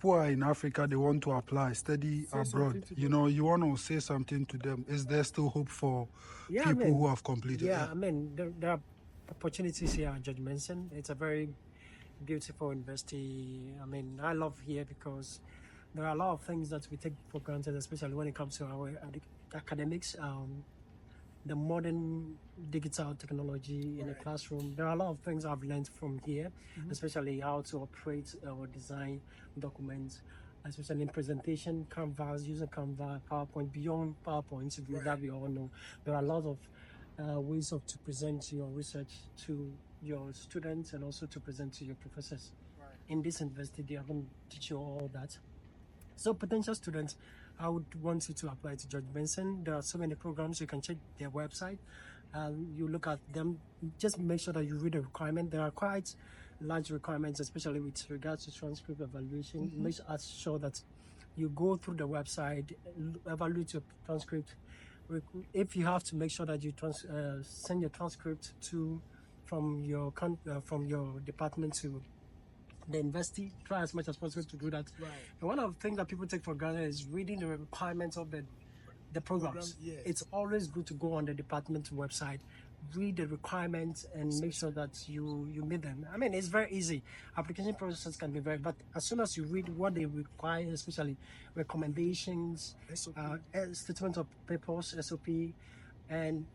Who are in Africa, they want to apply, study Say abroad. something to You them. know, you want to say something to them. Is there still hope for Yeah, I people who mean, have completed? yeah, I mean, there are opportunities here at George Mason. It's a very beautiful university. I mean, I love here because there are a lot of things that we take for granted, especially when it comes to our academics. The modern digital technology in the classroom. There are a lot of things I've learned from here, especially how to operate or design documents, especially in presentation, Canvas, using Canva, PowerPoint, beyond PowerPoint, that we all know. There are a lot of ways of to present your research to your students and also to present to your professors. In this university, they are going to teach you all that. So potential students, I would want you to apply to George Benson. There are so many programs. You can check their website. You look at them. Just make sure that you read the requirement. There are quite large requirements, especially with regards to transcript evaluation. Make sure that you go through the website, evaluate your transcript. If you have to, make sure that you send your transcript from your department to the university. Try as much as possible to do that. And one of the things that people take for granted is reading the requirements of the programs. It's always good to go on the department website, read the requirements, and make sure that you meet them. I mean, it's very easy. Application process can be but as soon as you read what they require, especially recommendations, statement of purpose, SOP, and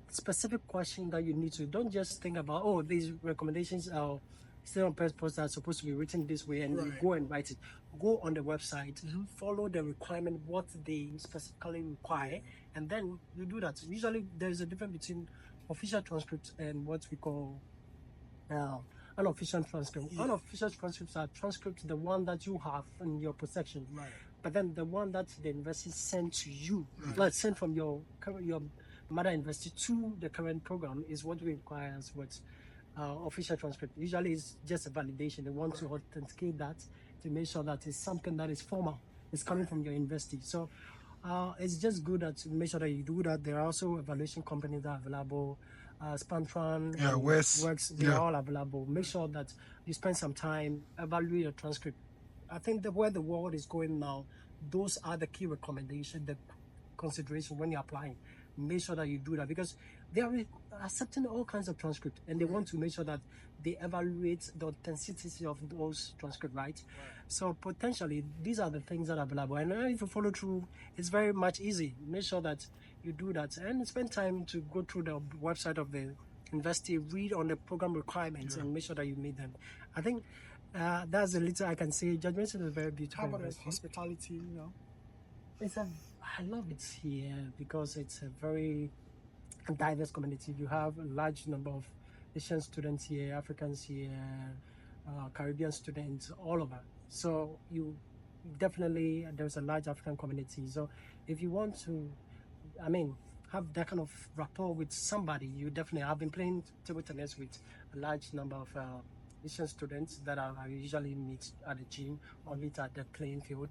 specific question that you need to, don't just think about, oh, these recommendations are still on purpose that are supposed to be written this way, and you go and write it. Go on the website, follow the requirement, what they specifically require, and then you do that. Usually there's a difference between official transcripts and what we call unofficial transcript. Unofficial transcripts are transcripts, the one that you have in your possession. But then the one that the university sent to you, like sent from your mother university to the current program, is what we require as what official transcript. Usually it's just a validation. They want to authenticate that to make sure that it's something that is formal. It's coming from your university. So it's just good that to make sure that you do that. There are also evaluation companies that are available. Spantran, Works, they're all available. Make sure that you spend some time, evaluate your transcript. I think where the world is going now, those are the key recommendations, the consideration when you're applying. Make sure that you do that, because they are accepting all kinds of transcript, and they want to make sure that they evaluate the authenticity of those transcripts, right? So potentially these are the things that are available, and if you follow through, it's very much easy. Make sure that you do that and spend time to go through the website of the university, read on the program requirements, and make sure that you meet them. I think that's the little I can say. George Mason is a very beautiful How about the university. hospitality, you know? I love it here because it's a very diverse community. You have a large number of Asian students here, Africans here, Caribbean students, all over. So you definitely, there's a large African community. So if you want to, I mean, have that kind of rapport with somebody, you definitely, I've been playing table tennis with a large number of Asian students that I usually meet at the gym or meet at the playing field.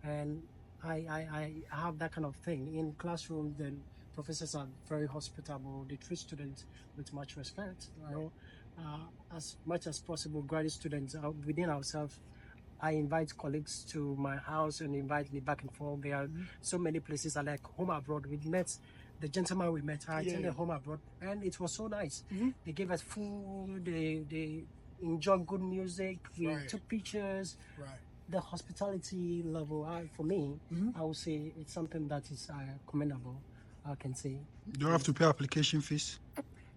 And I have that kind of thing. In classroom, the professors are very hospitable. They treat students with much respect. You know, as much as possible, graduate students within ourselves. I invite colleagues to my house and invite me back and forth. There are so many places. I like home abroad. We met the gentleman we met. I attended home abroad, and it was so nice. They gave us food. They enjoyed good music. We took pictures. The hospitality level, for me, I would say it's something that is commendable, I can say. Do you have to pay application fees?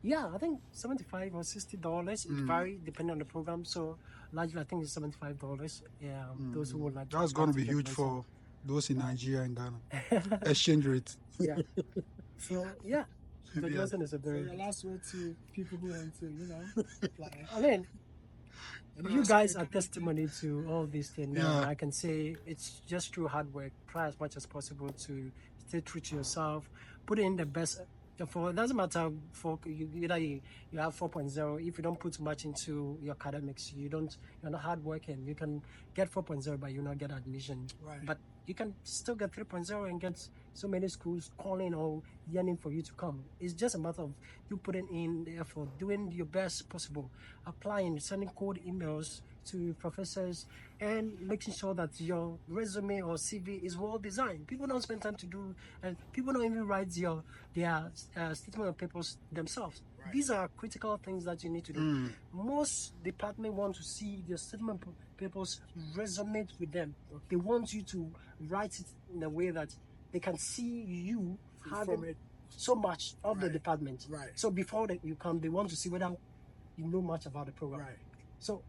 Yeah, I think $75 or $60. It varies depending on the program. So largely, I think it's $75. Yeah, those who would like. That's going to be huge for those in Nigeria and Ghana. Exchange rate. Yeah. So yeah, the Johnson is a very. So your last word to people who want to, you know, apply. I mean, you guys are testimony to all these things. I can say it's just through hard work. Try as much as possible to stay true to yourself. Put in the best. It doesn't matter for you, either you have 4.0. If you don't put much into your academics, you're not hard working. You can get 4.0, but you not get admission. But you can still get 3.0 and get so many schools calling or yearning for you to come. It's just a matter of you putting in the effort, doing your best possible, applying, sending cold emails to professors, and making sure that your resume or CV is well designed. People don't spend time to do, and people don't even write their statement of papers themselves. Right. These are critical things that you need to do. Most department want to see your statement papers resonate with them. They want you to write it in a way that they can see you having it. so much of the Right. department. Right. So before you come, they want to see whether you know much about the program. Right. So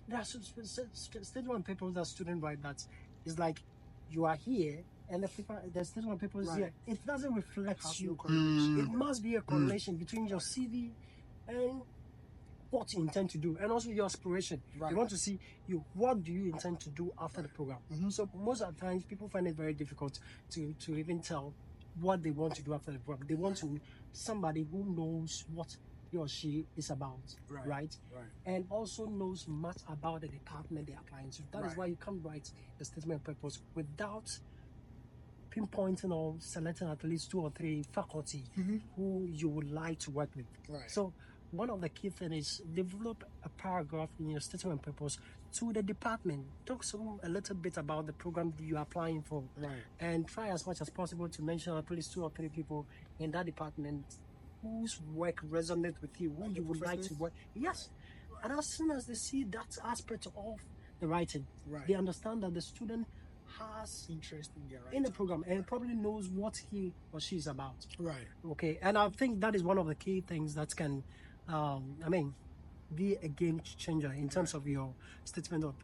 there are statement papers that students write that is like you are here and the statement papers Right. here. It doesn't reflect Have you. no correlation. It must be a correlation between your CV and what you intend to do, and also your aspiration. Right. They want to see you. What do you intend to do after the program? So most of the times, people find it very difficult to even tell what they want to do after the program. They want to somebody who knows what he or she is about, Right. right? Right. And also knows much about the department they are applying to. That is Right. why you can't write the statement of purpose without pinpointing or selecting at least 2 or 3 faculty who you would like to work with. Right. So one of the key things is develop a paragraph in your statement of purpose to the department. Talk a little bit about the program that you are applying for. Right. And try as much as possible to mention at least 2 or 3 people in that department whose work resonates with you, who you would like to work. Yes. And as soon as they see that aspect of the writing, Right. they understand that the student has Interest in your in the program and probably knows what he or she is about. Right. Okay, and I think that is one of the key things that can, be a game changer in terms of your statement of.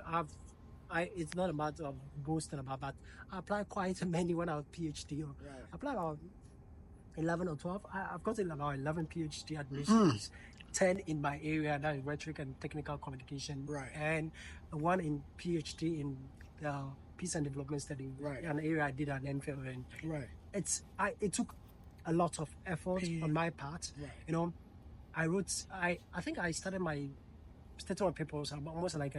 It's not about boasting about, but I applied quite many when I was PhD. Right. I applied about 11 or 12. I've gotten about 11 PhD admissions, 10 in my area, that is rhetoric and technical communication, Right. and 1 in PhD in peace and development study, Right. an area I did an MPhil in. Right. It took a lot of effort on my part. Right. You know, I think I started my statement of papers almost like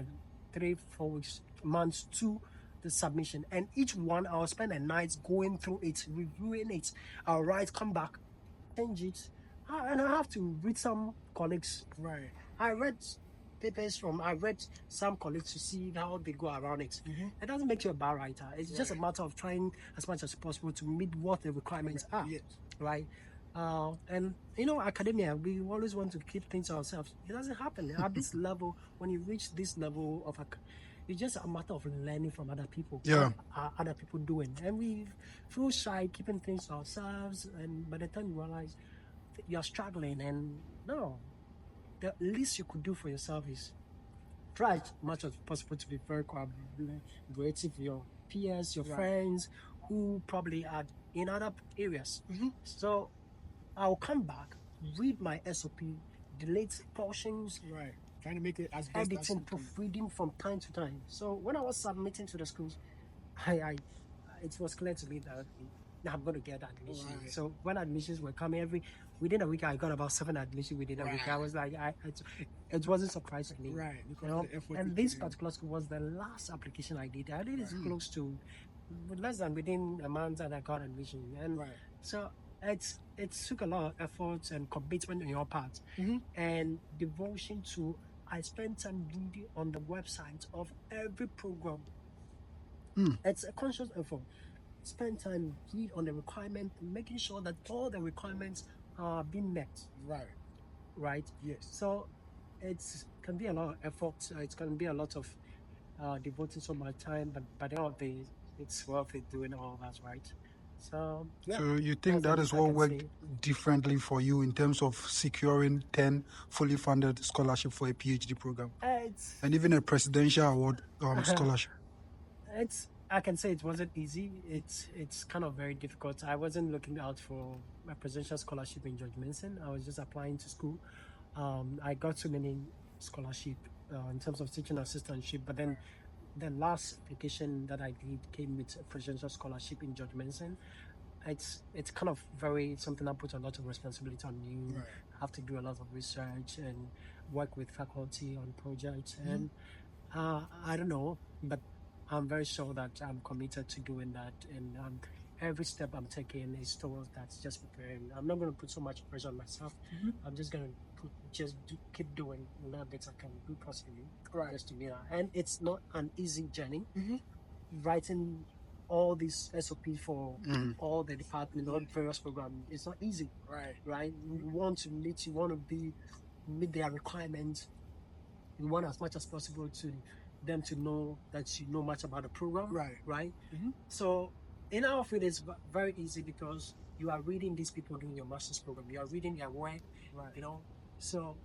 3-4 weeks, months to the submission, and each one I'll spend a night going through it, reviewing it. I'll write, come back, change it, and I have to read some colleagues. Right. I read some colleagues to see how they go around it. It doesn't make you a bad writer. It's just a matter of trying as much as possible to meet what the requirements are. Yes. Right? And you know, academia, we always want to keep things to ourselves. It doesn't happen at this level. When you reach this level of it's just a matter of learning from other people. Yeah. What are other people doing? And we feel shy keeping things to ourselves. And by the time you realize you're struggling, and no, the least you could do for yourself is try as much as possible to be very collaborative with your peers, your friends, who probably are in other areas. So I'll come back, read my SOP, delete portions, Right. Trying to make it as best as editing, you can. proofreading from time to time. So when I was submitting to the schools, it was clear to me that I'm going to get admission. Right. So when admissions were coming within a week, I got about 7 admissions within a week. I Right. was like, it wasn't surprising me. Right. You Because know? of the effort And you this put in. particular school was the last application I did. I did it close to less than within a month, and I got admission. And Right. so it took a lot of effort and commitment on your part and devotion to. I spent time reading on the website of every program. It's a conscious effort. Spend time read on the requirement, making sure that all the requirements are being met. Right. Right. Yes. So it can be a lot of effort. It can be a lot of devoting so much time, but by the end of the day, it's worth it doing all that, right? So yeah. So you think That's that is I what can worked say. differently for you in terms of securing 10 fully funded scholarship for a PhD program It's and even a presidential award scholarship? I can say it wasn't easy. It's kind of very difficult. I wasn't looking out for a presidential scholarship in George Mason. I was just applying to school. I got so many scholarship in terms of teaching assistantship, but then the last application that I did came with a presidential scholarship in George Mason. It's kind of something that puts a lot of responsibility on you. Right. Have to do a lot of research and work with faculty on projects, and I don't know, but I'm very sure that I'm committed to doing that, and every step I'm taking is towards that, just preparing. I'm not going to put so much pressure on myself. I'm just going to keep doing a little bit I can do possibly, Right. just to be there. And it's not an easy journey. Mhm. Writing all these SOP for all the department, all the various programs, it's not easy, Right. right? You want to meet their requirements. You want as much as possible to them to know that you know much about the program, Right. right? Mhm. So in our field, it's very easy because you are reading these people doing your master's program. You are reading their work, Right. you know. So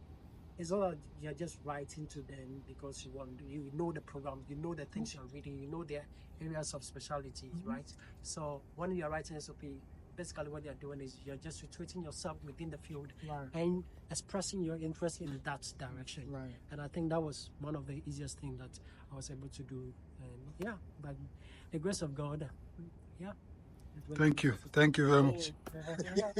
it's all that you're just writing to them because you know the program, you know the things you're reading, you know their areas of specialty, right? So when you're writing SOP, basically what you're doing is you're just situating yourself within the field Right. and expressing your interest in that direction. Right. And I think that was one of the easiest things that I was able to do. And yeah, by the grace of God, yeah. it went Thank you. perfectly. Thank you very much. Yeah.